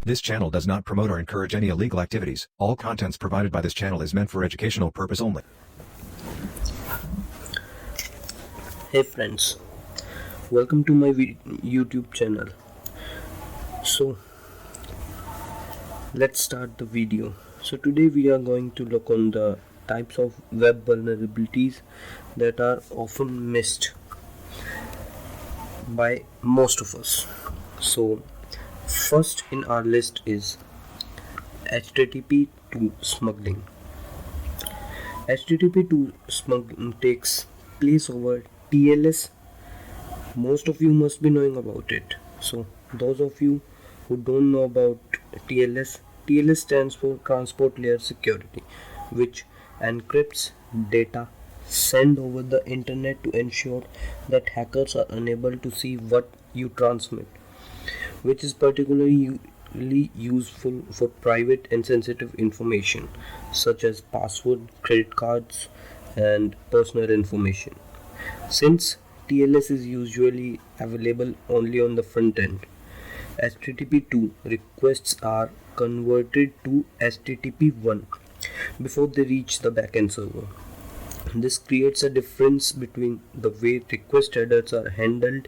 This channel does not promote or encourage any illegal activities. All contents provided by this channel is meant for educational purpose only. Hey friends, welcome to my YouTube channel. So let's start the video. So today we are going to look on the types of web vulnerabilities that are often missed by most of us. So first in our list is HTTP to smuggling. HTTP to smuggling takes place over TLS. Most of you must be knowing about it. So those of you who don't know about TLS stands for Transport Layer Security, which encrypts data sent over the internet to ensure that hackers are unable to see what you transmit, which is particularly useful for private and sensitive information such as password, credit cards, and personal information. Since TLS is usually available only on the front end, HTTP2 requests are converted to HTTP1 before they reach the backend server. This creates a difference between the way request headers are handled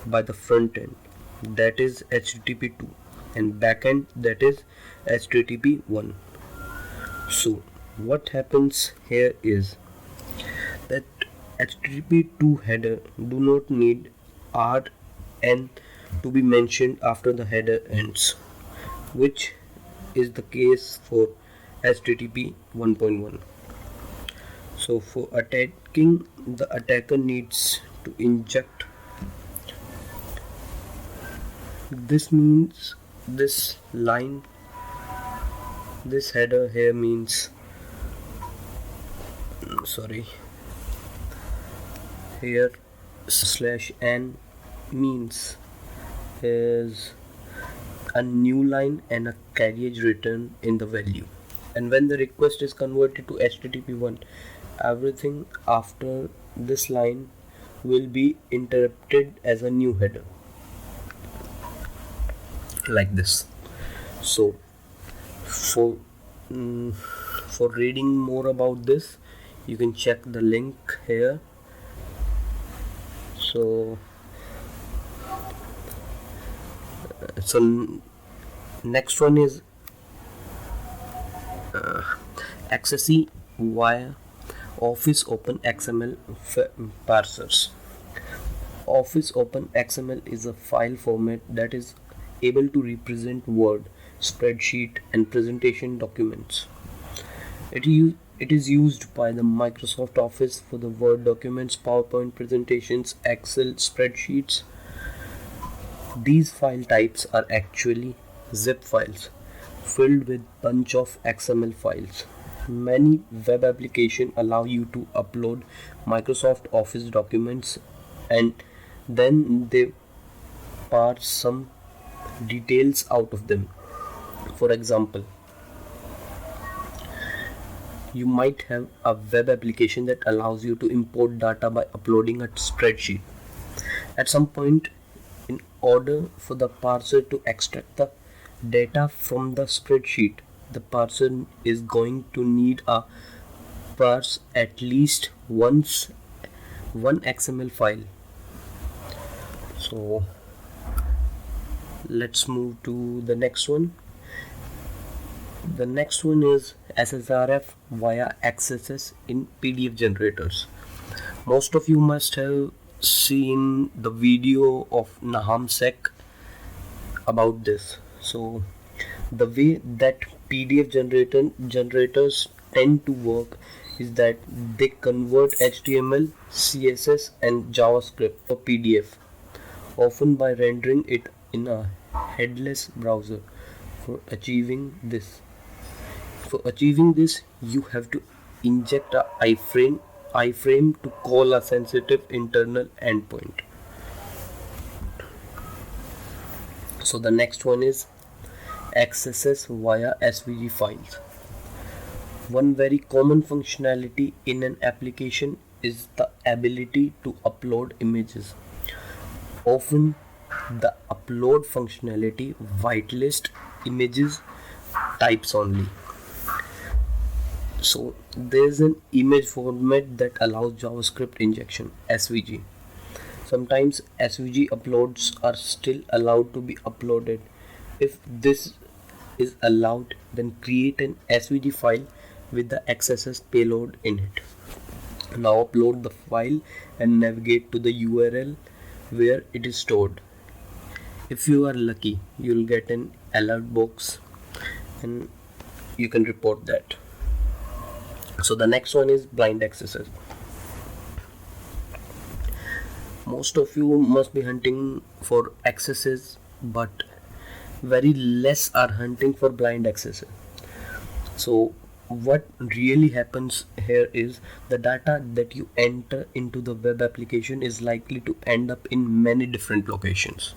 by the front end, that is HTTP2, and backend, that is HTTP1. So what happens here is that HTTP2 header do not need RN to be mentioned after the header ends, which is the case for HTTP 1.1. So for attacking, the attacker needs to inject. This means this line, this header here means, here /n means is a new line and a carriage return in the value. And when the request is converted to HTTP1, everything after this line will be interrupted as a new header, like this. So for reading more about this, you can check the link here. So next one is accessing via Office Open XML parsers. Office Open XML is a file format that is able to represent Word, spreadsheet, and presentation documents. It is used by the Microsoft Office for the Word documents, PowerPoint presentations, Excel spreadsheets. These file types are actually zip files filled with bunch of XML files. Many web applications allow you to upload Microsoft Office documents and then they parse some details out of them. For example, you might have a web application that allows you to import data by uploading a spreadsheet. At some point, in order for the parser to extract the data from the spreadsheet, the parser is going to need a parse at least one XML file. So let's move to the next one. The next one is SSRF via XSS in PDF generators. Most of you must have seen the video of NahamSec about this. So the way that PDF generators tend to work is that they convert HTML, CSS, and JavaScript for PDF, often by rendering it in a headless browser. For achieving this, you have to inject a iframe to call a sensitive internal endpoint. So the next one is XSS via SVG files. One very common functionality in an application is the ability to upload images. Often the upload functionality whitelist images types only. So there's an image format that allows JavaScript injection, SVG. Sometimes SVG uploads are still allowed to be uploaded. If this is allowed, then create an SVG file with the XSS payload in it. Now upload the file and navigate to the URL where it is stored. If you are lucky, you'll get an alert box and you can report that. So the next one is blind accesses. Most of you must be hunting for accesses, but very less are hunting for blind accesses. So what really happens here is the data that you enter into the web application is likely to end up in many different locations.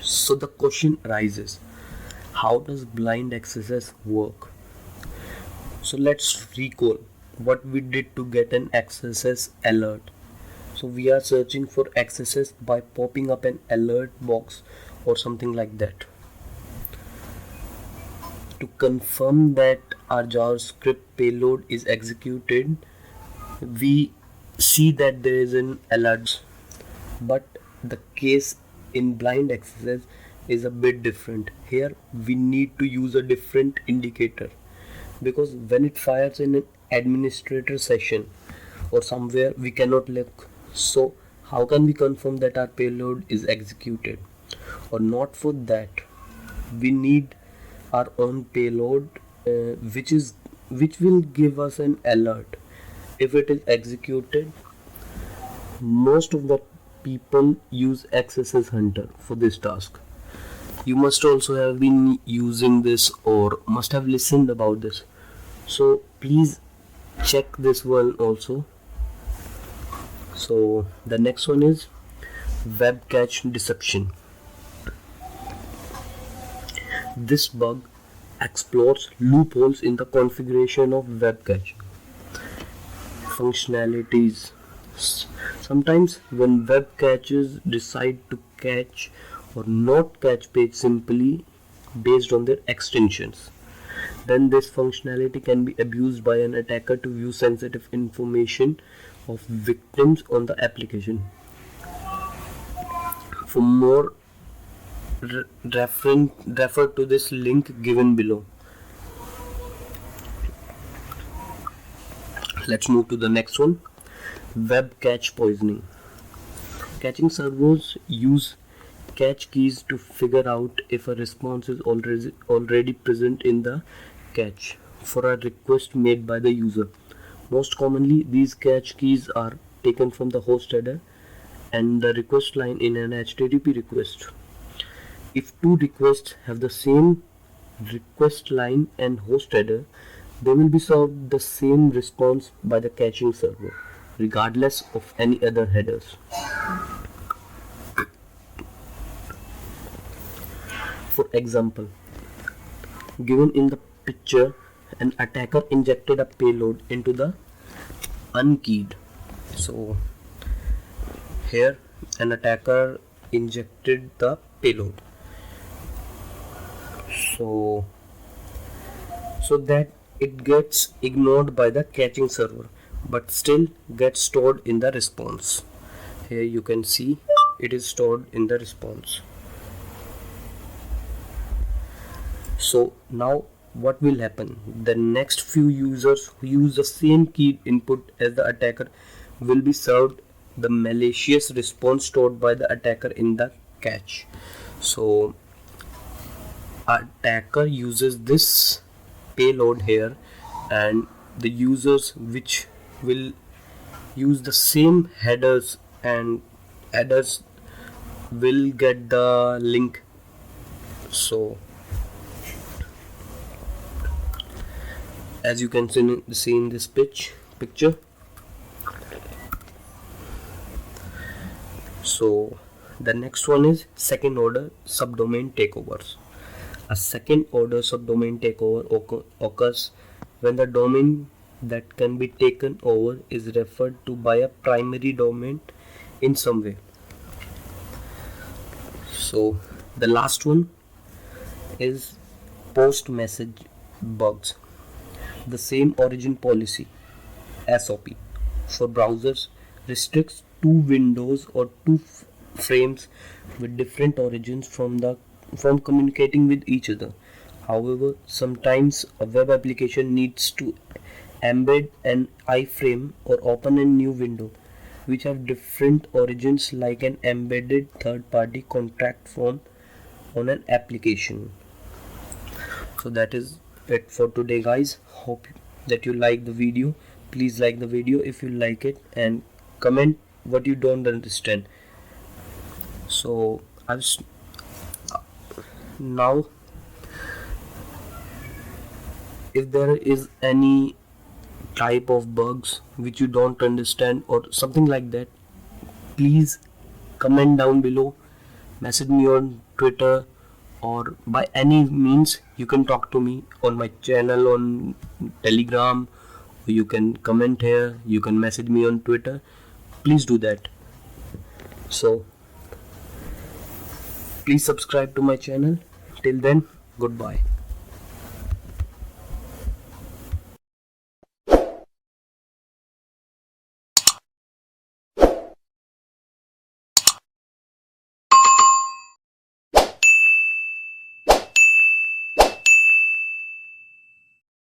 So the question arises, how does blind accesses work? So let's recall what we did to get an accesses alert. So we are searching for accesses by popping up an alert box or something like that. To confirm that our JavaScript payload is executed, we see that there is an alert, but the case in blind accesses is a bit different. Here we need to use a different indicator, because when it fires in an administrator session or somewhere, we cannot look. So how can we confirm that our payload is executed? Or not for that, we need our own payload which will give us an alert if it is executed. Most of the people use XSS Hunter for this task. You must also have been using this or must have listened about this, so please check this one also. So the next one is web cache deception. This bug explores loopholes in the configuration of web cache functionalities. Sometimes when web caches decide to cache or not cache page simply based on their extensions, then this functionality can be abused by an attacker to view sensitive information of victims on the application. For more refer to this link given below. Let's move to the next one, web cache poisoning. Caching servers use cache keys to figure out if a response is already present in the cache for a request made by the user. Most commonly, these cache keys are taken from the host header and the request line in an HTTP request. If two requests have the same request line and host header, they will be served the same response by the caching server, regardless of any other headers. For example, given in the picture, an attacker injected a payload into the unkeyed. So here an attacker injected the payload so that it gets ignored by the caching server but still gets stored in the response. Here you can see it is stored in the response. So now what will happen? The next few users who use the same key input as the attacker will be served the malicious response stored by the attacker in the cache. So attacker uses this payload here, and the users which will use the same headers and headers will get the link. So as you can see in this picture. So the next one is second order subdomain takeovers. A second order subdomain takeover occurs when the domain that can be taken over is referred to by a primary domain in some way. So the last one is postMessage bugs. The same origin policy SOP for browsers restricts two windows or two frames with different origins from communicating with each other. However, sometimes a web application needs to embed an iframe or open a new window which have different origins, like an embedded third-party contract form on an application. So that is it for today, guys. Hope that you like the video. Please like the video if you like it, and comment what you don't understand. So now, if there is any type of bugs which you don't understand or something like that, please comment down below, message me on Twitter, or by any means you can talk to me on my channel on Telegram. You can comment here, you can message me on Twitter. Please do that. So please subscribe to my channel. Till then, goodbye.